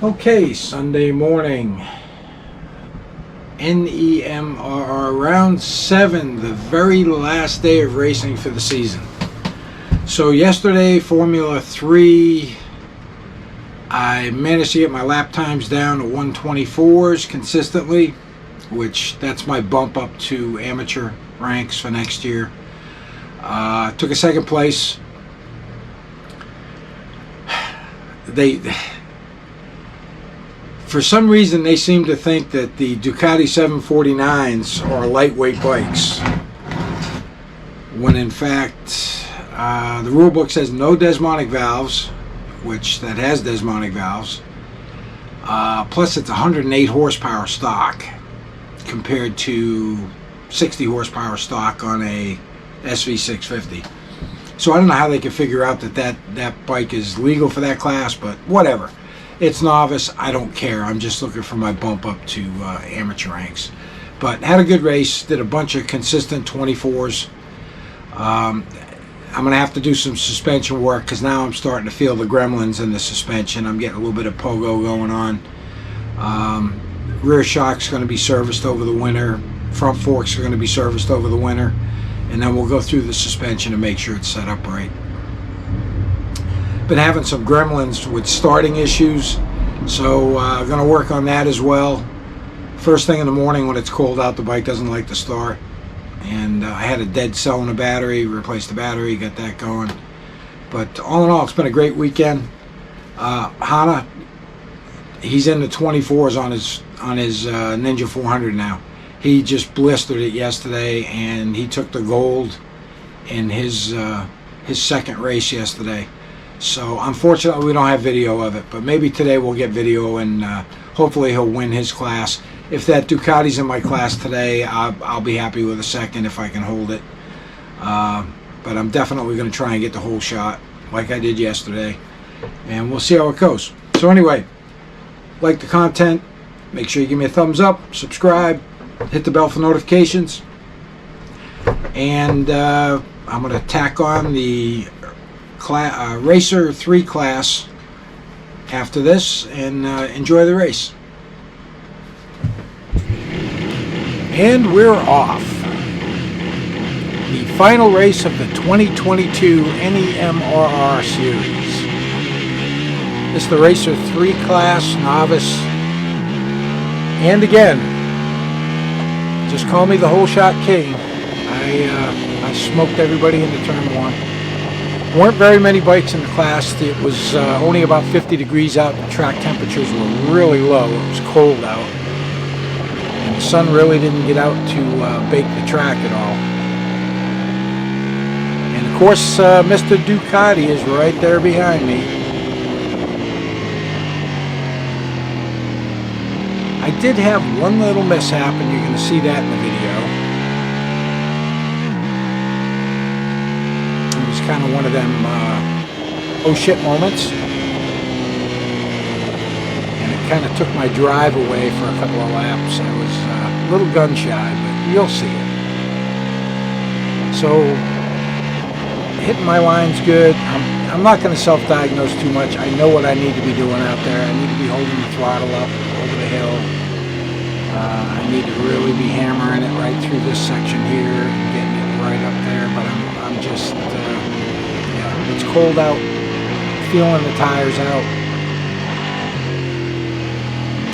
Okay, Sunday morning, NEMRR round 7, the very last day of racing for the season. So yesterday, Formula 3, I managed to get my lap times down to 124s consistently, which that's my bump up to amateur ranks for next year. Took a second place. For some reason, they seem to think that the Ducati 749s are lightweight bikes, when in fact the rule book says no desmonic valves, which that has desmonic valves. Plus, it's 108 horsepower stock compared to 60 horsepower stock on a SV650. So I don't know how they can figure out that bike is legal for that class, but whatever. It's novice. I don't care. I'm just looking for my bump up to amateur ranks. But had a good race. Did a bunch of consistent 24s. I'm going to have to do some suspension work because now I'm starting to feel the gremlins in the suspension. I'm getting a little bit of pogo going on. Rear shock's going to be serviced over the winter. Front forks are going to be serviced over the winter. And then we'll go through the suspension and make sure it's set up right. Been having some gremlins with starting issues, so I'm going to work on that as well. First thing in the morning when it's cold out, the bike doesn't like to start, and I had a dead cell in the battery, replaced the battery, got that going. But all in all, it's been a great weekend. Hana, he's in the 24s on his Ninja 400 now. He just blistered it yesterday, and he took the gold in his second race yesterday. So unfortunately we don't have video of it, but maybe today we'll get video, and hopefully he'll win his class. If that Ducati's in my class today, I'll be happy with a second if I can hold it. But I'm definitely going to try and get the whole shot like I did yesterday, and we'll see how it goes. So anyway, like the content, make sure you give me a thumbs up, subscribe, hit the bell for notifications, and I'm going to tack on the Racer 3 class after this and enjoy the race. And we're off. The final race of the 2022 NEMRR series. This is the Racer 3 class, novice. And again, just call me the whole shot king. I smoked everybody into turn 1. Weren't very many bikes in the class. It was only about 50 degrees out. The track temperatures were really low. It was cold out. And the sun really didn't get out to bake the track at all. And of course, Mr. Ducati is right there behind me. I did have one little mishap, and you're going to see that in the video. Kind of one of them oh shit moments, and it kind of took my drive away for a couple of laps. I was a little gun shy, but you'll see it. So hitting my line's good. I'm not going to self-diagnose too much. I know what I need to be doing out there. I need to be holding the throttle up over the hill. I need to really be hammering it right through this section here and getting it right up there, but I'm just it's cold out, feeling the tires out.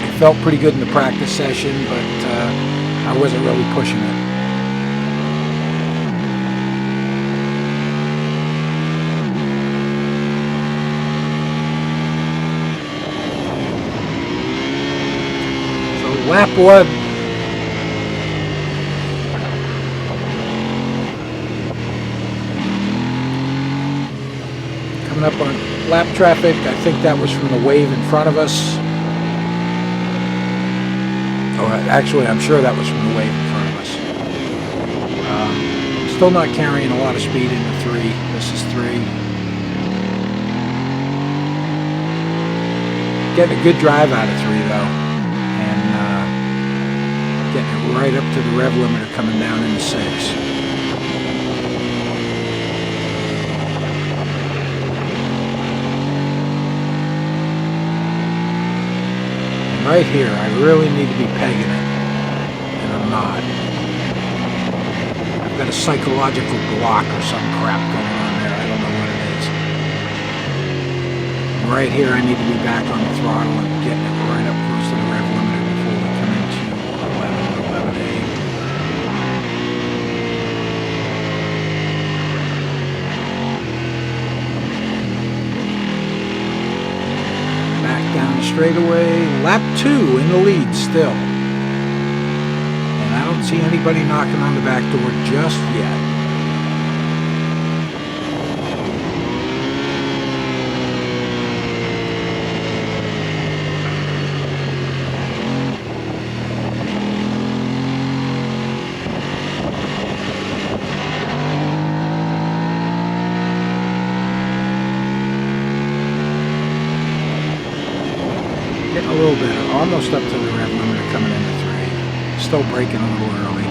It felt pretty good in the practice session, but I wasn't really pushing it. So lap 1. Up on lap traffic. I think that was from the wave in front of us. Oh, actually, I'm sure that was from the wave in front of us. Still not carrying a lot of speed into 3. This is 3. Getting a good drive out of 3, though. And getting it right up to the rev limiter coming down into 6. Right here, I really need to be pegging it, and I'm not. I've got a psychological block or some crap going on there. I don't know what it is. Right here, I need to be back on the throttle and getting it right up close to the rev limiter before we come into 11A. Back down the straightaway, lap 2 in the lead still. And I don't see anybody knocking on the back door just yet. Getting a little better, almost up to the rev limiter coming into 3. Still braking a little early.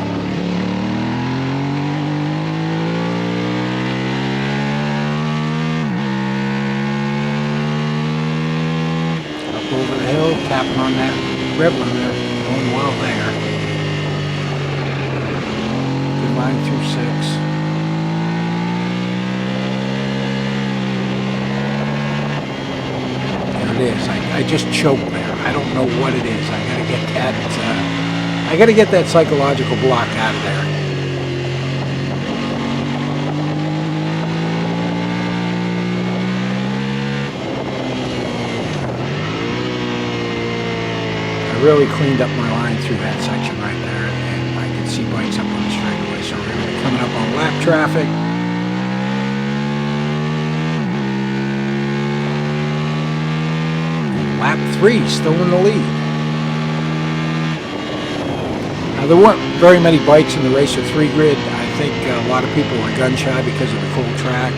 Up over the hill, tapping on that rev limiter, going well there. Good line through 6. It is. I just choked there. I don't know what it is. I gotta get that psychological block out of there. I really cleaned up my line through that section right there, and I can see bikes up on the straightaway. So we're gonna be coming up on lap traffic. Lap 3, still in the lead. Now, there weren't very many bikes in the Racer 3 grid. I think a lot of people were gun shy because of the cold track.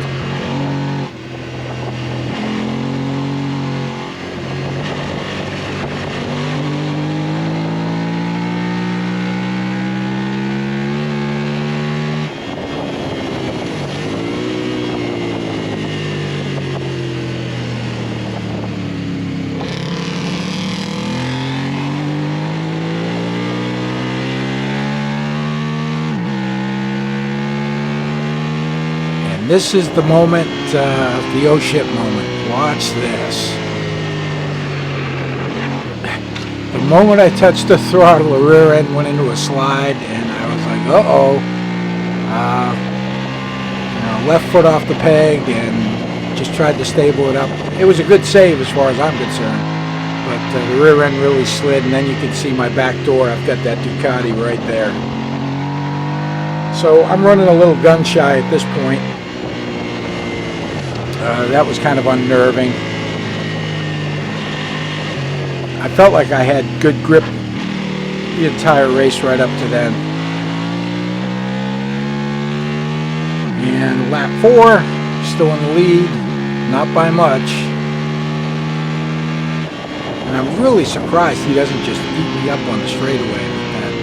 This is the moment, the oh shit moment. Watch this. The moment I touched the throttle, the rear end went into a slide, and I was like, uh-oh. Left foot off the peg, and just tried to stable it up. It was a good save as far as I'm concerned, but the rear end really slid, and then you can see my back door. I've got that Ducati right there. So I'm running a little gun shy at this point. That was kind of unnerving. I felt like I had good grip the entire race right up to then. And lap 4, still in the lead, not by much. And I'm really surprised he doesn't just eat me up on the straightaway with that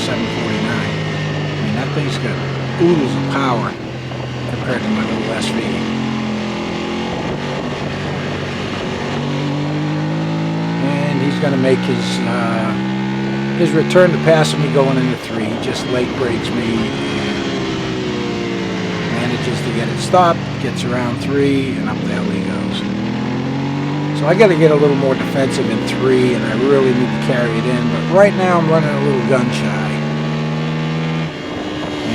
749. I mean, that thing's got oodles of power compared to my little SV. He's going to make his return to passing me going into 3. He just late brakes me and manages to get it stopped, gets around 3, and up the hill he goes. So I got to get a little more defensive in 3, and I really need to carry it in. But right now I'm running a little gun shy.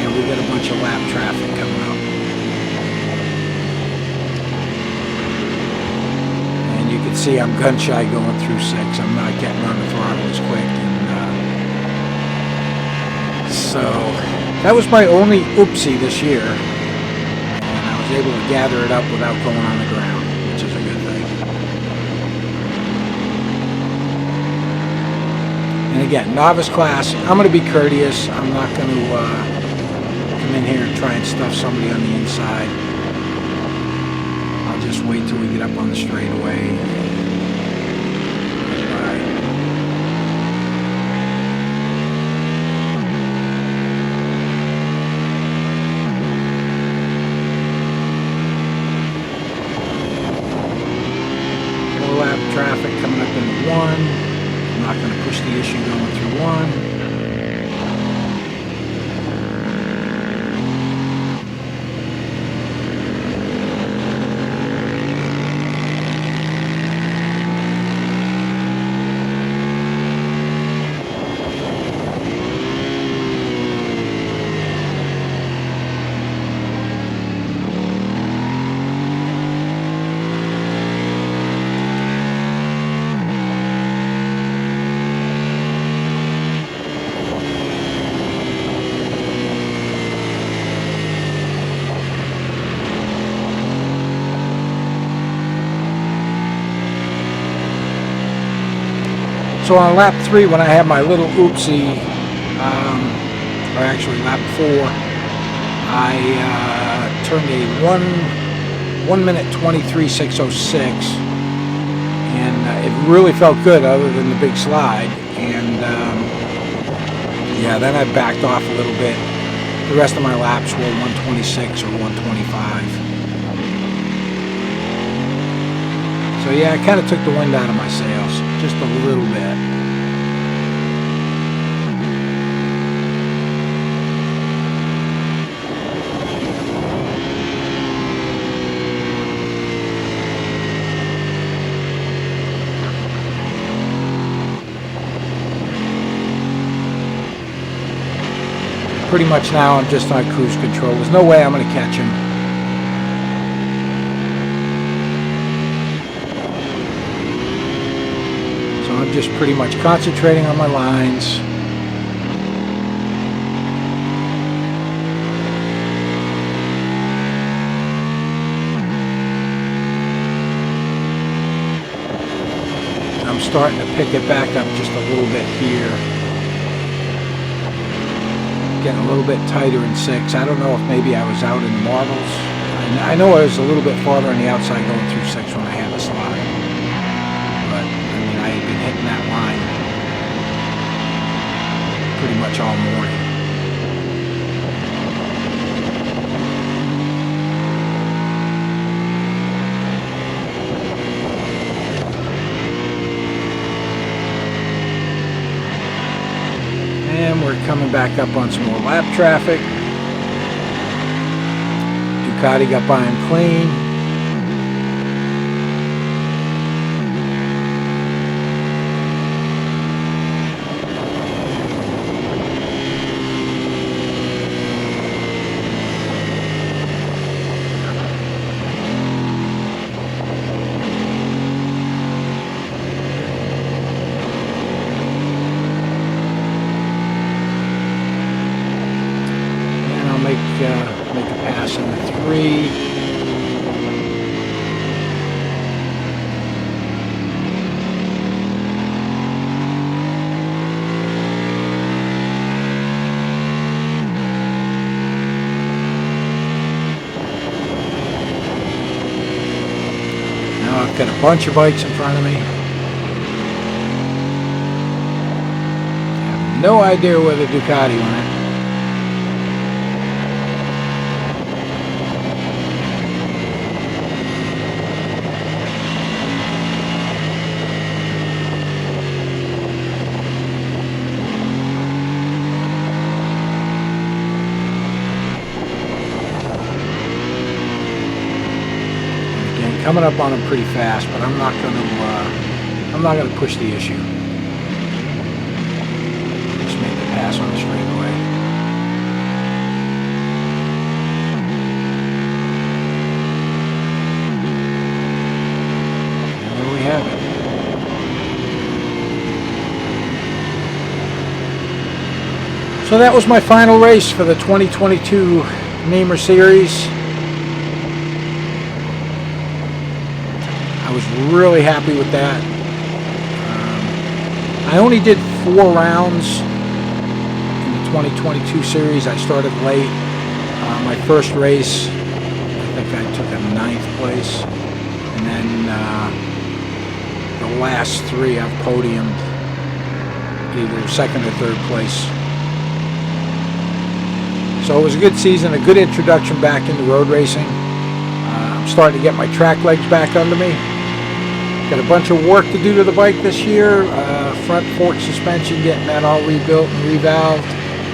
And we got a bunch of lap traffic coming up. You can see I'm gun shy going through 6. I'm not getting on the throttle as quick, and so that was my only oopsie this year, and I was able to gather it up without going on the ground, which is a good thing. And again, novice class, I'm going to be courteous. I'm not going to come in here and try and stuff somebody on the inside. Just wait till we get up on the straightaway. Goodbye. More lap traffic coming up into 1. I'm not going to push the issue going through one. So on lap 3, when I had my little oopsie, or actually lap 4, I turned a 1 minute 23.606, and it really felt good other than the big slide. And yeah, then I backed off a little bit. The rest of my laps were 126 or 125. So yeah, I kind of took the wind out of my sails, just a little bit. Pretty much now I'm just on cruise control. There's no way I'm going to catch him. I'm just pretty much concentrating on my lines. I'm starting to pick it back up just a little bit here. Getting a little bit tighter in 6. I don't know if maybe I was out in the marbles. I know I was a little bit farther on the outside going through 6 when I had the slide. I had been hitting that line pretty much all morning. And we're coming back up on some more lap traffic. Ducati got by him clean. Make a pass in the 3. Now I've got a bunch of bikes in front of me. I have no idea where the Ducati went. Coming up on them pretty fast, but I'm not going to push the issue. Just make the pass on the straightaway. And there we have it. So that was my final race for the 2022 NEMRR Series. I was really happy with that. I only did 4 rounds in the 2022 series. I started late. My first race, I think I took a 9th place. And then the last 3 I've podiumed either 2nd or 3rd place. So it was a good season, a good introduction back into road racing. I'm starting to get my track legs back under me. Got a bunch of work to do to the bike this year. front fork suspension, getting that all rebuilt and revalved,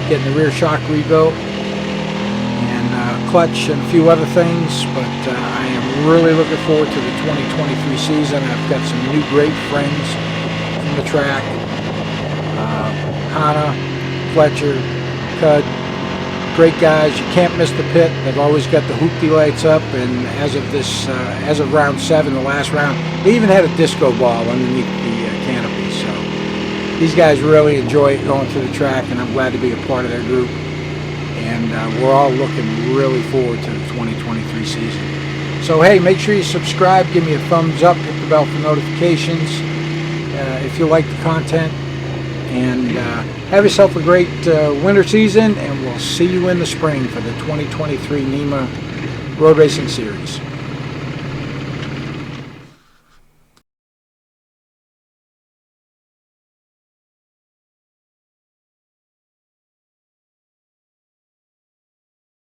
getting the rear shock rebuilt, and clutch and a few other things. But I am really looking forward to the 2023 season. I've got some new great friends from the track. Hannah, Fletcher, Cud, great guys. You can't miss the pit. They've always got the hoopty lights up, and as of round 7, the last round, they even had a disco ball underneath the canopy. So these guys really enjoy going to the track, and I'm glad to be a part of their group. And we're all looking really forward to the 2023 season. So hey, make sure you subscribe, give me a thumbs up, hit the bell for notifications if you like the content. And have yourself a great winter season, and we'll see you in the spring for the 2023 NEMRR Road Racing Series.